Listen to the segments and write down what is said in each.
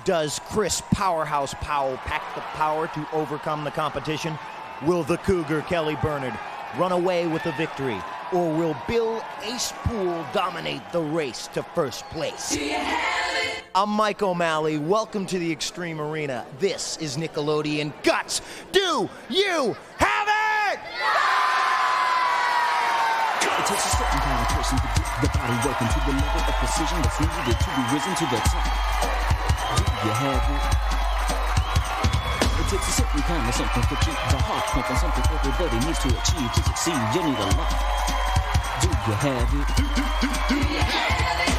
Does Chris Powerhouse Powell pack the power to overcome the competition? Will the Cougar Kelly Bernard run away with the victory? Or will Bill Ace Poole dominate the race to first place? I'm Mike O'Malley. Welcome to the Extreme Arena. This is Nickelodeon Guts. Do you have it? It takes a certain kind of person to get the body working to the level of precision that's needed to be risen to the top. Do you have it? It takes a certain kind of something to keep the heart pumping, something everybody needs to achieve to succeed. You need a lot. Do you have it? Do you have it?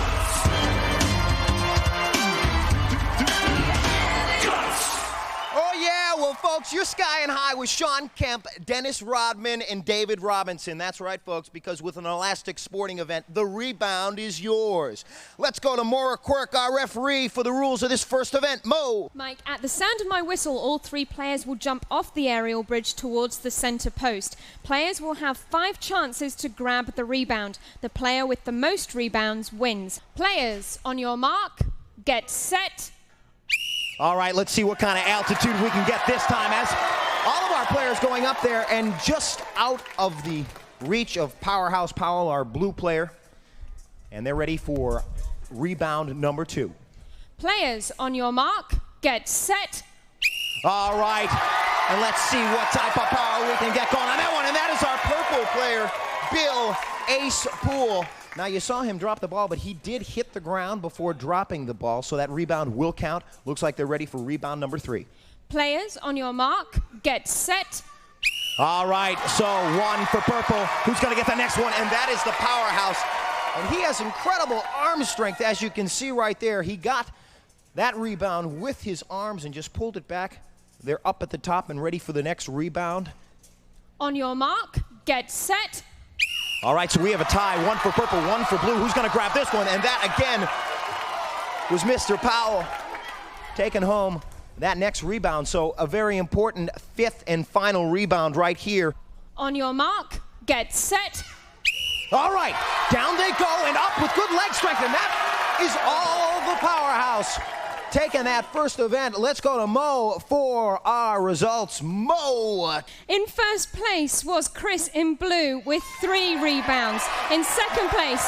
Oh yeah, well folks, you're skying high with Sean Kemp, Dennis Rodman, and David Robinson. That's right, folks, because with an elastic sporting event, the rebound is yours. Let's go to Moira Quirk, our referee, for the rules of this first event. Mo. Mike, at the sound of my whistle, all three players will jump off the aerial bridge towards the center post. Players will have 5 chances to grab the rebound. The player with the most rebounds wins. Players, on your mark, get set. All right, let's see what kind of altitude we can get this time as all of our players going up there and just out of the reach of Powerhouse Powell, our blue player, and they're ready for rebound number 2. Players, on your mark, get set. All right, and let's see what type of power we can get going on that one, and that is our purple player, Bill Ace Poole. Now, you saw him drop the ball, but he did hit the ground before dropping the ball, so that rebound will count. Looks like they're ready for rebound number 3. Players, on your mark, get set. All right, so 1 for purple. Who's going to get the next one? And that is the Powerhouse. And he has incredible arm strength, as you can see right there. He got that rebound with his arms and just pulled it back. They're up at the top and ready for the next rebound. On your mark, get set. All right, so we have a tie, 1 for purple, 1 for blue. Who's going to grab this one? And that, again, was Mr. Powell taking home that next rebound. So a very important 5th and final rebound right here. On your mark, get set. All right, down they go and up with good leg strength. And that is all the Powerhouse taking that first event. Let's go to Mo for our results. Mo. In first place was Chris in blue with 3 rebounds. In second place,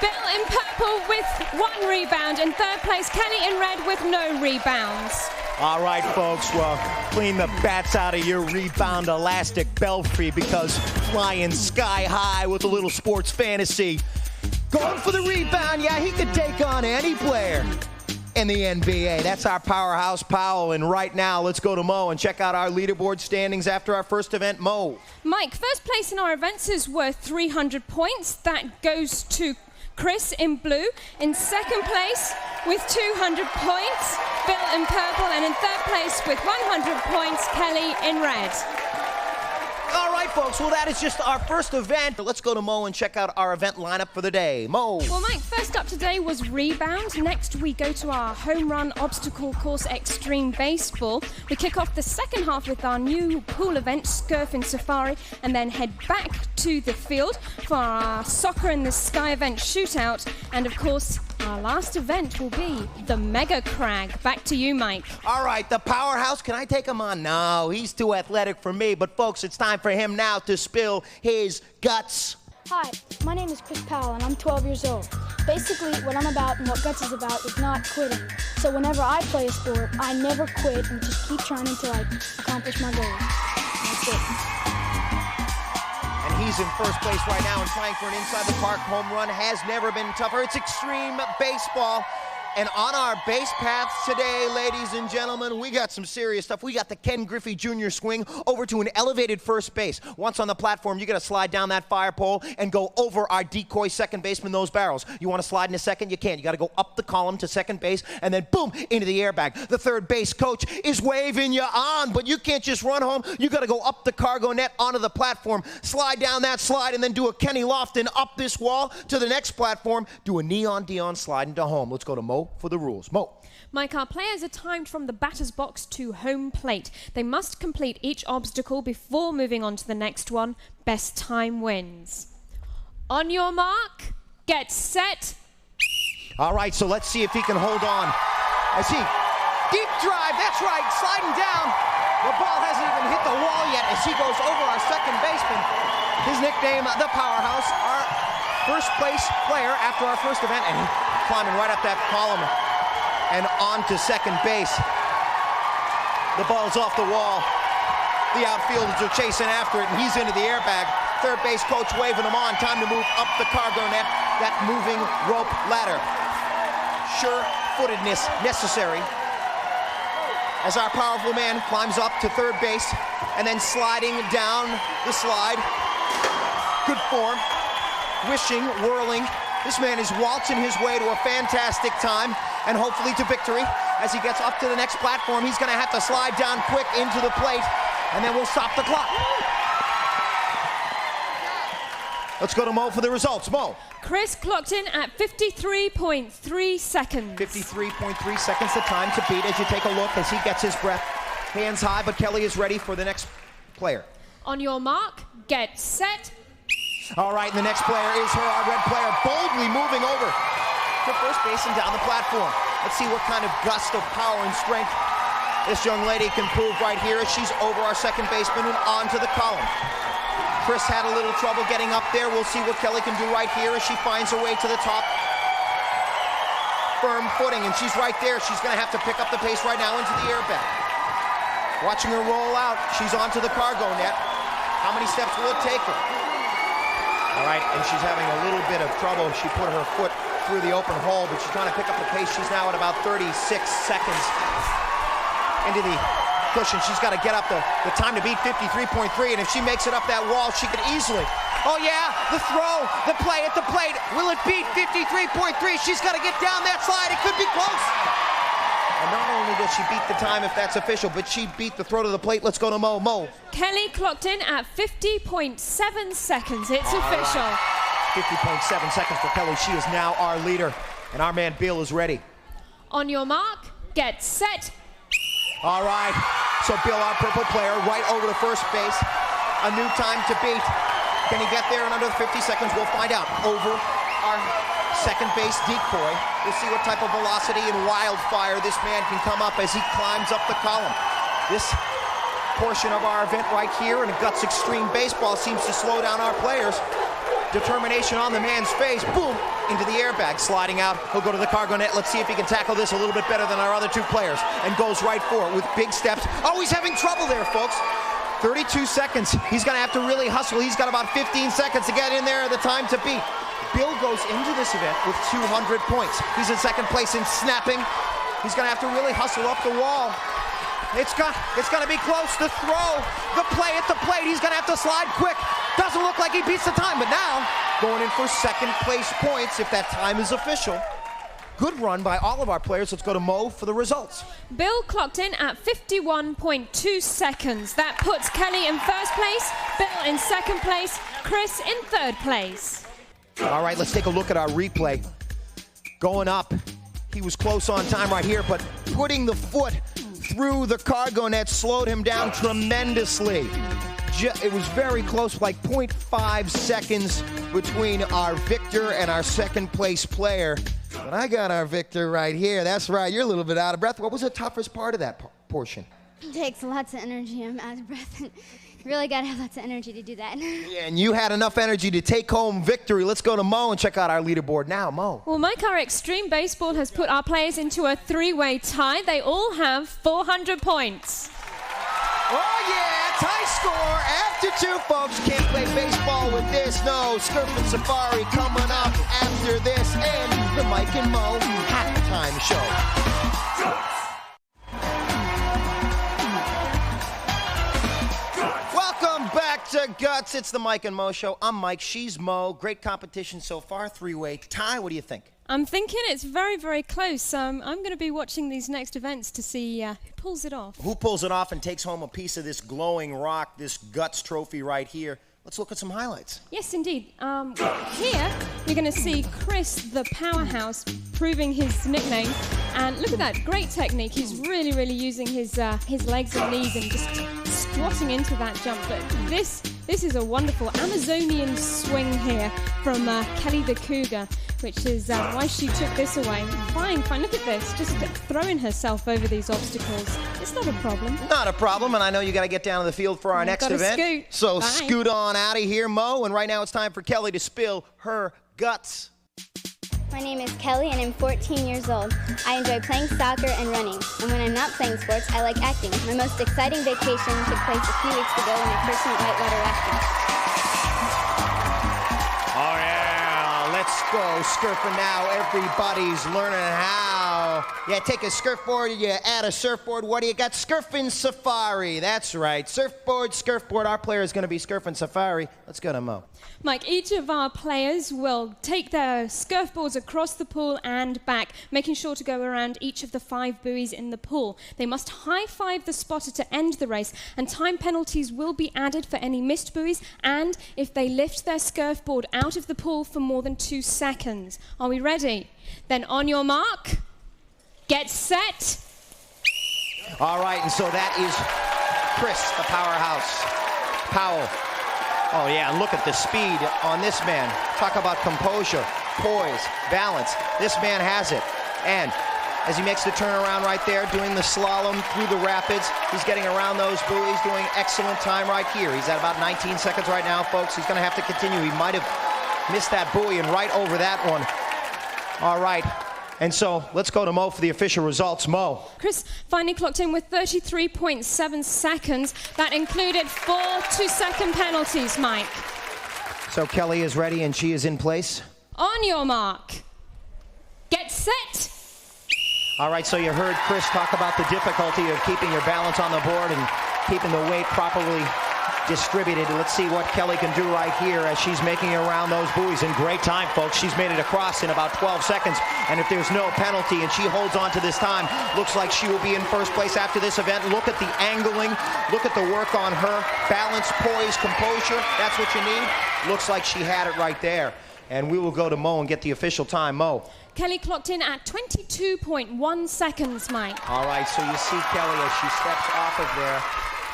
Bill in purple with 1 rebound. In third place, Kenny in red with no rebounds. All right, folks, well, clean the bats out of your rebound elastic belfry, because flying sky high with a little sports fantasy. Going for the rebound, yeah, he could take on any player in the NBA. That's our Powerhouse Powell. And right now, let's go to Mo and check out our leaderboard standings after our first event. Mo. Mike, first place in our events is worth 300 points. That goes to Chris in blue. In second place with 200 points, Bill in purple. And in third place with 100 points, Kelly in red. All right, folks, well, that is just our first event. Let's go to Mo and check out our event lineup for the day. Mo. Well, Mike, first up today was rebound. Next, we go to our home run obstacle course extreme baseball. We kick off the second half with our new pool event, Scurfing Safari, and then head back to the field for our soccer in the sky event shootout. And, of course, our last event will be the Mega Crag. Back to you, Mike. All right, the Powerhouse, can I take him on? No, he's too athletic for me. But, folks, it's time for him now to spill his guts. Hi, my name is Chris Powell and I'm 12 years old. Basically, what I'm about and what Guts is about is not quitting. So whenever I play a sport, I never quit and just keep trying until I accomplish my goals. That's it. And he's in first place right now and trying for an inside the park home run. Has never been tougher. It's extreme baseball. And on our base paths today, ladies and gentlemen, we got some serious stuff. We got the Ken Griffey Jr. swing over to an elevated first base. Once on the platform, you got to slide down that fire pole and go over our decoy second baseman, those barrels. You want to slide in a second? You can't. You got to go up the column to second base and then boom, into the airbag. The third base coach is waving you on, but you can't just run home. You got to go up the cargo net onto the platform, slide down that slide, and then do a Kenny Lofton up this wall to the next platform, do a Neon Dion slide into home. Let's go to Mo for the rules. Mo. Mike, our players are timed from the batter's box to home plate. They must complete each obstacle before moving on to the next one. Best time wins. On your mark, get set. All right, so let's see if he can hold on as he deep drive, that's right, sliding down. The ball hasn't even hit the wall yet as he goes over our second baseman. His nickname, the Powerhouse, our first place player after our first event, and climbing right up that column and on to second base. The ball's off the wall. The outfielders are chasing after it, and he's into the airbag. Third base coach waving him on. Time to move up the cargo net, that moving rope ladder. Sure-footedness necessary as our powerful man climbs up to third base and then sliding down the slide. Good form, wishing, whirling. This man is waltzing his way to a fantastic time and hopefully to victory. As he gets up to the next platform, he's gonna have to slide down quick into the plate, and then we'll stop the clock. Let's go to Mo for the results. Mo. Chris clocked in at 53.3 seconds. 53.3 seconds the time to beat as you take a look as he gets his breath. Hands high, but Kelly is ready for the next player. On your mark, get set. All right, and the next player is her, our red player, boldly moving over to first base and down the platform. Let's see what kind of gust of power and strength this young lady can prove right here as she's over our second baseman and onto the column. Chris had a little trouble getting up there. We'll see what Kelly can do right here as she finds her way to the top. Firm footing, and she's right there. She's gonna have to pick up the pace right now into the airbag. Watching her roll out, she's onto the cargo net. How many steps will it take her? All right, and she's having a little bit of trouble. She put her foot through the open hole, but she's trying to pick up the pace. She's now at about 36 seconds into the cushion. She's got to get up the time to beat 53.3, and if she makes it up that wall, she could easily. Oh yeah, the throw, the play at the plate. Will it beat 53.3? She's got to get down that slide. It could be close. And not only does she beat the time if that's official, but she beat the throw to the plate. Let's go to Mo. Mo. Kelly clocked in at 50.7 seconds. It's official. Right. 50.7 seconds for Kelly. She is now our leader, and our man Bill is ready. On your mark, get set. All right, so Bill, our purple player, right over to first base. A new time to beat. Can he get there in under 50 seconds? We'll find out. Over our second base decoy. We'll see what type of velocity and wildfire this man can come up as he climbs up the column. This portion of our event right here in Guts Extreme Baseball seems to slow down our players. Determination on the man's face. Boom! Into the airbag, sliding out. He'll go to the cargo net. Let's see if he can tackle this a little bit better than our other two players. And goes right for it with big steps. Oh, he's having trouble there, folks. 32 seconds. He's gonna have to really hustle. He's got about 15 seconds to get in there at the time to beat. Bill goes into this event with 200 points. He's in second place in snapping. He's gonna have to really hustle up the wall. It's gonna be close. The throw, the play at the plate. He's gonna have to slide quick. Doesn't look like he beats the time, but now going in for second place points if that time is official. Good run by all of our players. Let's go to Mo for the results. Bill clocked in at 51.2 seconds. That puts Kelly in first place, Bill in second place, Chris in third place. All right, let's take a look at our replay. Going up, he was close on time right here, but putting the foot through the cargo net slowed him down tremendously. It was very close, like 0.5 seconds between our victor and our second place player. But I got our victor right here. That's right, you're a little bit out of breath. What was the toughest part of that portion? It takes lots of energy. I'm out of breath. You really got to have lots of energy to do that. Yeah, and you had enough energy to take home victory. Let's go to Mo and check out our leaderboard now. Mo. Well, Mike, our Extreme Baseball has put our players into a three-way tie. They all have 400 points. Oh yeah, tie score after two, folks. Can't play baseball with this, no. Scurf and Safari coming up after this, and the Mike and Mo halftime show. Welcome back to Guts. It's the Mike and Mo show. I'm Mike, she's Mo. Great competition so far, three-way tie. What do you think? I'm thinking it's very, very close. I'm going to be watching these next events to see who pulls it off. Who pulls it off and takes home a piece of this glowing rock, this Guts trophy right here. Let's look at some highlights. Yes, indeed. Here, you're going to see Chris, the Powerhouse, proving his nickname. And look at that, great technique. He's really, really using his legs and knees and just squatting into that jump. But this is a wonderful Amazonian swing here from Kelly the Cougar, which is why she took this away. Fine, look at this, just throwing herself over these obstacles. It's not a problem. Not a problem, and I know you got to get down to the field for our next event. Scoot. So Bye. scoot on out of here, Mo, and right now it's time for Kelly to spill her guts. My name is Kelly and I'm 14 years old. I enjoy playing soccer and running. And when I'm not playing sports, I like acting. My most exciting vacation took place a few weeks ago when I first went whitewater rafting. Oh yeah, let's go surfing now. Everybody's learning how. Yeah, take a surfboard, you add a surfboard. What do you got? Surfing Safari. That's right. Surfboard, surfboard. Our player is going to be surfing Safari. Let's go to Mo. Mike, each of our players will take their surfboards across the pool and back, making sure to go around each of the 5 buoys in the pool. They must high-five the spotter to end the race, and time penalties will be added for any missed buoys and if they lift their surfboard out of the pool for more than 2 seconds. Are we ready? Then on your mark, get set. All right, and so that is Chris, the powerhouse. Powell. Oh, yeah, look at the speed on this man. Talk about composure, poise, balance. This man has it. And as he makes the turnaround right there, doing the slalom through the rapids, he's getting around those buoys, doing excellent time right here. He's at about 19 seconds right now, folks. He's going to have to continue. He might have missed that buoy and right over that one. All right. And so let's go to Mo for the official results. Mo. Chris finally clocked in with 33.7 seconds. That included 4 2-second penalties, Mike. So Kelly is ready and she is in place. On your mark, get set. All right, so you heard Chris talk about the difficulty of keeping your balance on the board and keeping the weight properly distributed. Let's see what Kelly can do right here as she's making it around those buoys. In great time, folks. She's made it across in about 12 seconds. And if there's no penalty and she holds on to this time, looks like she will be in first place after this event. Look at the angling. Look at the work on her. Balance, poise, composure. That's what you need. Looks like she had it right there. And we will go to Mo and get the official time. Mo. Kelly clocked in at 22.1 seconds, Mike. All right, so you see Kelly as she steps off of there.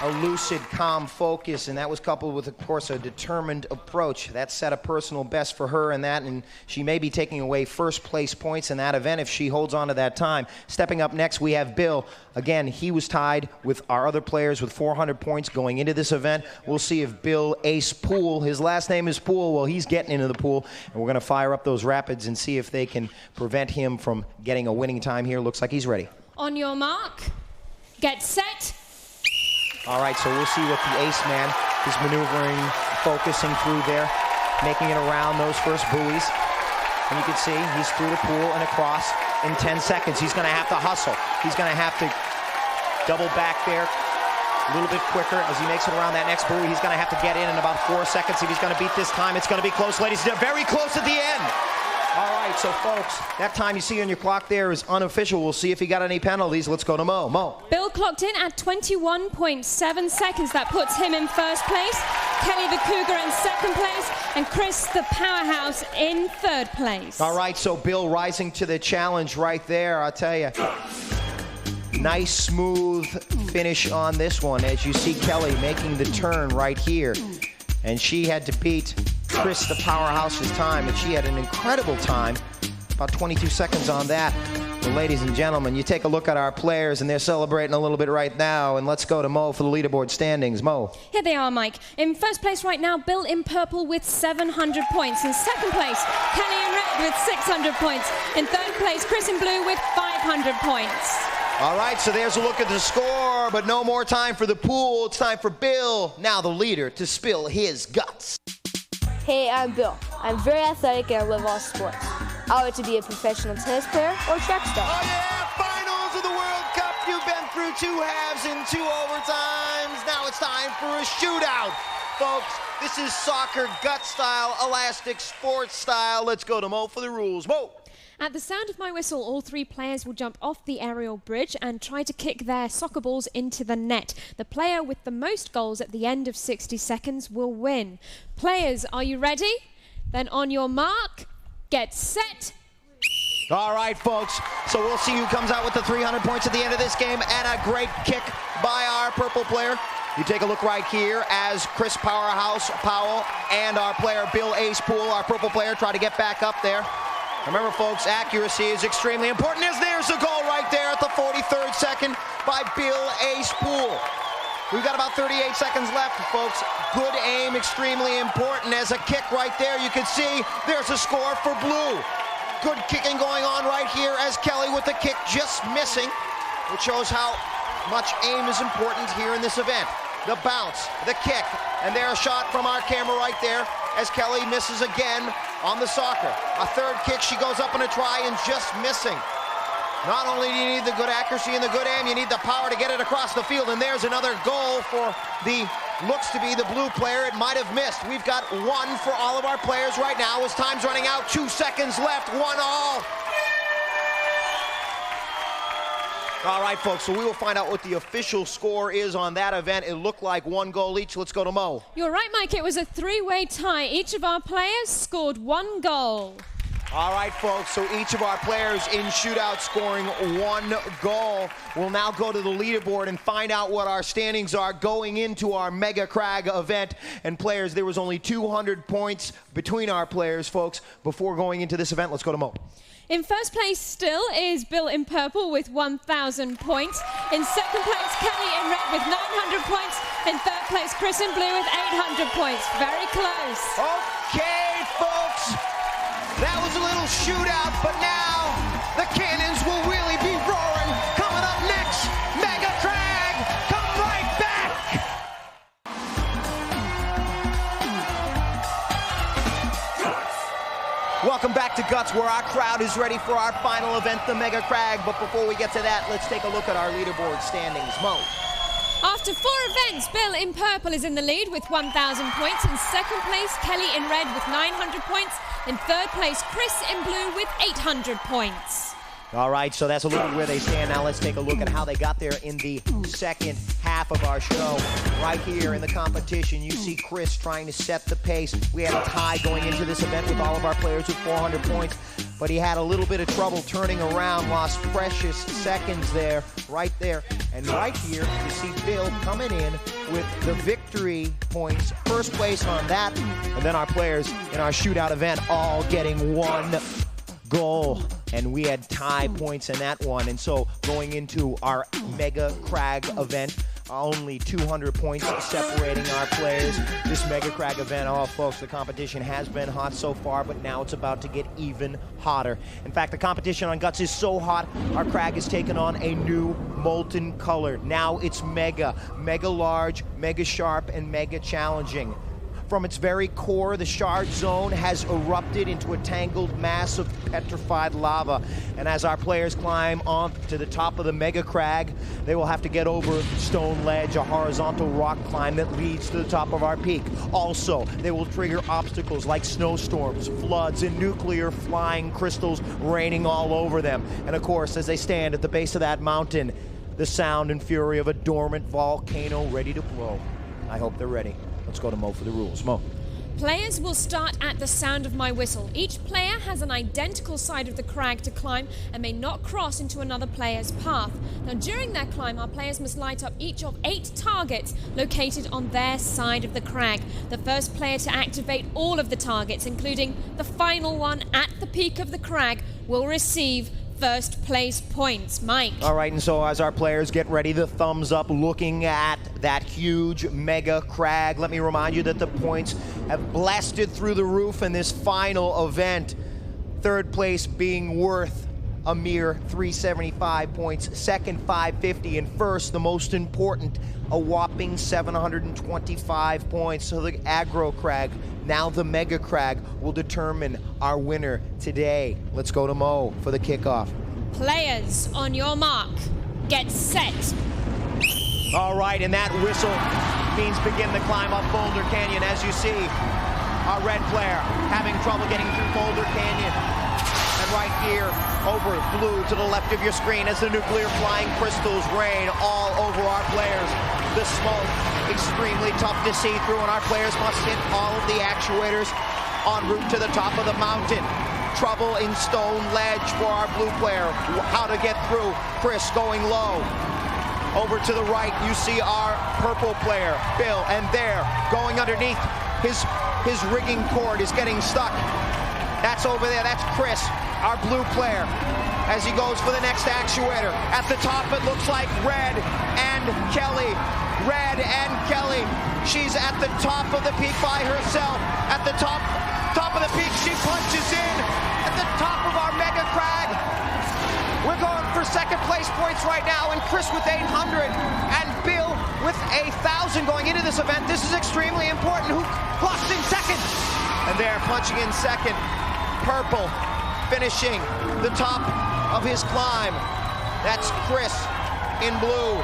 A lucid, calm focus, and that was coupled with, of course, a determined approach. That set a personal best for her in that, and she may be taking away first place points in that event if she holds on to that time. Stepping up next, we have Bill. Again, he was tied with our other players with 400 points going into this event. We'll see if Bill Ace Poole, his last name is Poole, well, he's getting into the pool, and we're going to fire up those rapids and see if they can prevent him from getting a winning time here. Looks like he's ready. On your mark, get set. All right, so we'll see what the ace man is maneuvering, focusing through there, making it around those first buoys. And you can see he's through the pool and across in 10 seconds. He's going to have to hustle. He's going to have to double back there a little bit quicker as he makes it around that next buoy. He's going to have to get in about 4 seconds. If he's going to beat this time, it's going to be close, ladies. They're very close at the end. All right, so folks, that time you see on your clock there is unofficial. We'll see if he got any penalties. Let's go to Mo. Mo. Bill clocked in at 21.7 seconds. That puts him in first place. Kelly the Cougar in second place. And Chris the Powerhouse in third place. All right, so Bill rising to the challenge right there, I'll tell you. Nice, smooth finish on this one as you see Kelly making the turn right here. And she had to beat Chris the Powerhouse's time, and she had an incredible time, about 22 seconds on that. Well, ladies and gentlemen, you take a look at our players, and they're celebrating a little bit right now, and let's go to Mo for the leaderboard standings. Mo. Here they are, Mike. In first place right now, Bill in purple with 700 points. In second place, Kelly in red with 600 points. In third place, Chris in blue with 500 points. All right, so there's a look at the score, but no more time for the pool. It's time for Bill, now the leader, to spill his guts. Hey, I'm Bill. I'm very athletic and I love all sports. I want to be a professional tennis player or track star. Oh yeah, finals of the World Cup. You've been through 2 halves and 2 overtimes. Now it's time for a shootout. Folks, this is soccer gut style, elastic sports style. Let's go to Mo for the rules. Mo. At the sound of my whistle, all 3 players will jump off the aerial bridge and try to kick their soccer balls into the net. The player with the most goals at the end of 60 seconds will win. Players, are you ready? Then on your mark, get set. All right, folks, so we'll see who comes out with the 300 points at the end of this game, and a great kick by our purple player. You take a look right here as Chris Powerhouse Powell and our player Bill Ace Poole, our purple player, try to get back up there. Remember, folks, accuracy is extremely important, as there's a goal right there at the 43rd second by Bill Ace Poole. We've got about 38 seconds left, folks. Good aim, extremely important. As a kick right there, you can see there's a score for Blue. Good kicking going on right here as Kelly with the kick just missing, which shows how much aim is important here in this event. The bounce, the kick, and there a shot from our camera right there as Kelly misses again on the soccer. A third kick, she goes up in a try and just missing. Not only do you need the good accuracy and the good aim, you need the power to get it across the field, and there's another goal for the, looks to be the Blue player. It might have missed. We've got one for all of our players right now as time's running out. 2 seconds left, 1-1. All right, folks, so we will find out what the official score is on that event. It looked like 1 goal each. Let's go to Mo. You're right, Mike. It was a 3-way tie. Each of our players scored 1 goal. All right, folks, so each of our players in shootout scoring 1 goal. We'll now go to the leaderboard and find out what our standings are going into our Mega Crag event. And players, there was only 200 points between our players, folks, before going into this event. Let's go to Mo. In first place still is Bill in purple with 1,000 points. In second place, Kelly in red with 900 points. In third place, Chris in blue with 800 points. Very close. Okay, folks. That was a little shootout, but now the cannons will really be roaring. Coming up next, Mega Crag. Come right back. Welcome back to Guts, where our crowd is ready for our final event, the Mega Crag. But before we get to that, let's take a look at our leaderboard standings. Mo. After 4 events, Bill in purple is in the lead with 1,000 points. In second place, Kelly in red with 900 points. In third place, Chris in blue with 800 points. All right, so that's a look at where they stand. Now let's take a look at how they got there in the second half of our show. Right here in the competition, you see Chris trying to set the pace. We had a tie going into this event with all of our players with 400 points, but he had a little bit of trouble turning around, lost precious seconds there, right there. And right here, you see Bill coming in with the victory points, first place on that, and then our players in our shootout event all getting 1 goal. And we had tie points in that one. And so going into our Mega Crag event, only 200 points separating our players. This Mega Crag event, oh folks, the competition has been hot so far, but now it's about to get even hotter. In fact, the competition on Guts is so hot, our Crag has taken on a new molten color. Now it's mega, mega large, mega sharp, and mega challenging. From its very core, the shard zone has erupted into a tangled mass of petrified lava. And as our players climb on to the top of the Mega Crag, they will have to get over Stone Ledge, a horizontal rock climb that leads to the top of our peak. Also, they will trigger obstacles like snowstorms, floods, and nuclear flying crystals raining all over them. And of course, as they stand at the base of that mountain, the sound and fury of a dormant volcano ready to blow. I hope they're ready. Let's go to Mo for the rules. Mo. Players will start at the sound of my whistle. Each player has an identical side of the crag to climb and may not cross into another player's path. Now, during their climb, our players must light up each of 8 targets located on their side of the crag. The first player to activate all of the targets, including the final one at the peak of the crag, will receive first place points. Mike. All right, and so as our players get ready, the thumbs up looking at that huge Mega Crag. Let me remind you that the points have blasted through the roof in this final event. Third place being worth a mere 375 points, second 550, and first, the most important, a whopping 725 points. So the Aggro Crag, now the Mega Crag, will determine our winner today. Let's go to Mo for the kickoff. Players, on your mark, get set. All right, and that whistle means begin the climb up Boulder Canyon. As you see, our red player having trouble getting through Boulder Canyon. And right here, over blue to the left of your screen, as the nuclear flying crystals rain all over our players. The smoke, extremely tough to see through, and our players must hit all of the actuators en route to the top of the mountain. Trouble in Stone Ledge for our blue player. How to get through. Chris going low. Over to the right, you see our purple player, Bill, and there, going underneath, his rigging cord is getting stuck. That's over there, that's Chris. our blue player, as he goes for the next actuator. At the top, it looks like Red and Kelly. Red and Kelly. She's at the top of the peak by herself. At the top of the peak, she punches in at the top of our mega crag. We're going for second place points right now, and Chris with 800 and Bill with 1,000 going into this event. This is extremely important. Who clocks in second? And they're punching in second. Purple finishing the top of his climb. That's Chris in blue.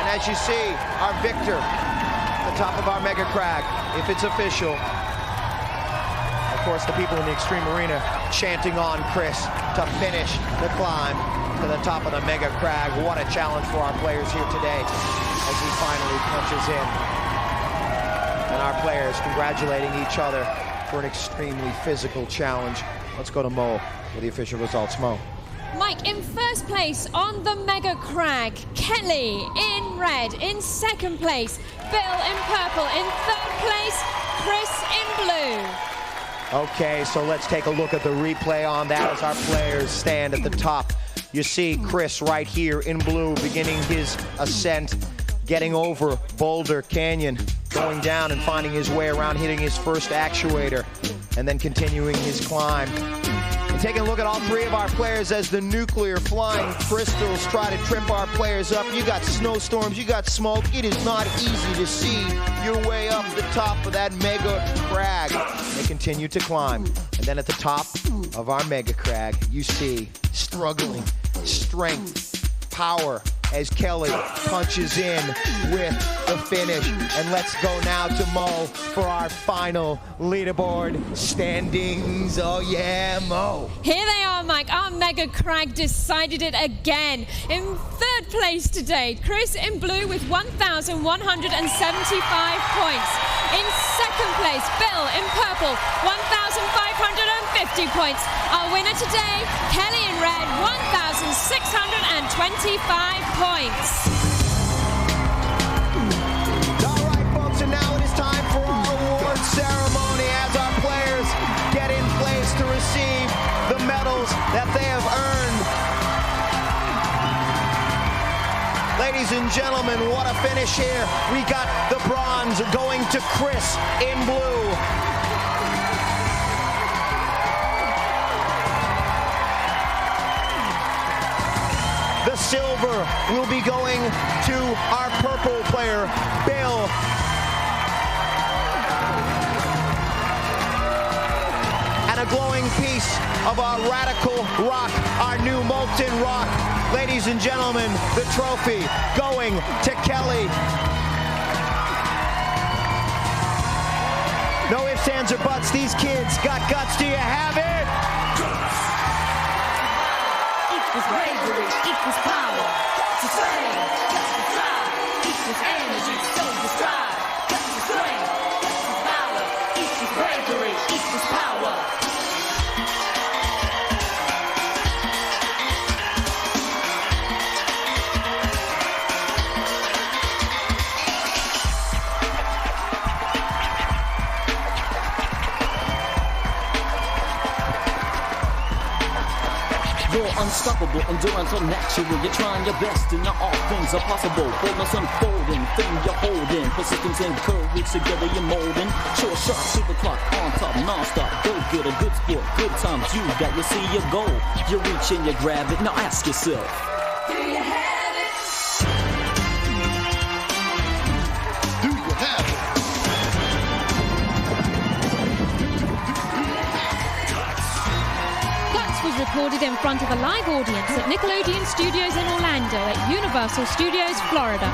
And as you see, our victor, the top of our mega crag, if it's official. Of course, the people in the Extreme Arena chanting on Chris to finish the climb to the top of the mega crag. What a challenge for our players here today as he finally punches in. And our players congratulating each other for an extremely physical challenge. Let's go to Mo with the official results. Mo. Mike, in first place on the Mega Crag, Kelly in red. In second place, Bill in purple. In third place, Chris in blue. Okay, so let's take a look at the replay on that as our players stand at the top. You see Chris right here in blue beginning his ascent, getting over Boulder Canyon, going down and finding his way around, hitting his first actuator, and then continuing his climb. And taking a look at all three of our players as the nuclear flying crystals try to trip our players up. You got snowstorms, you got smoke. It is not easy to see your way up the top of that mega crag. They continue to climb. And then at the top of our mega crag, you see struggling, strength, power, as Kelly punches in with the finish. And let's go now to Mo for our final leaderboard standings. Oh yeah, Mo. Here they are, Mike. Our Mega Crag decided it again. In third place today, Chris in blue with 1,175 points. In second place, Bill in purple, 1,550 points. Our winner today, Kelly in red, 1,625 points. All right, folks, and now it is time for our award ceremony as our players get in place to receive the medals that they have earned. Ladies and gentlemen, what a finish here. We got the bronze going to Chris in blue. The silver will be going to our purple player, Bill. And a glowing piece of our radical rock, our new molten rock. Ladies and gentlemen, the trophy going to Kelly. No ifs, ands, or buts. These kids got guts. Do you have it? Equals bravery, equals power. To train, to fly, equals energy, so to strive. Guts to strength, guts to power. Equals bravery, equals power. Unstoppable, endurance unnatural. You're trying your best and all things are possible. Boldness unfolding, thing you're holding. Persistence and courage together you're molding. Short shot, super clock, on top, non-stop. Go get a good sport, good times. You got to see your goal. You reach and you grab it. Now ask yourself, Do you have it? Do you have it? Guts was recorded in front of a live audience at Nickelodeon Studios in Orlando at Universal Studios, Florida.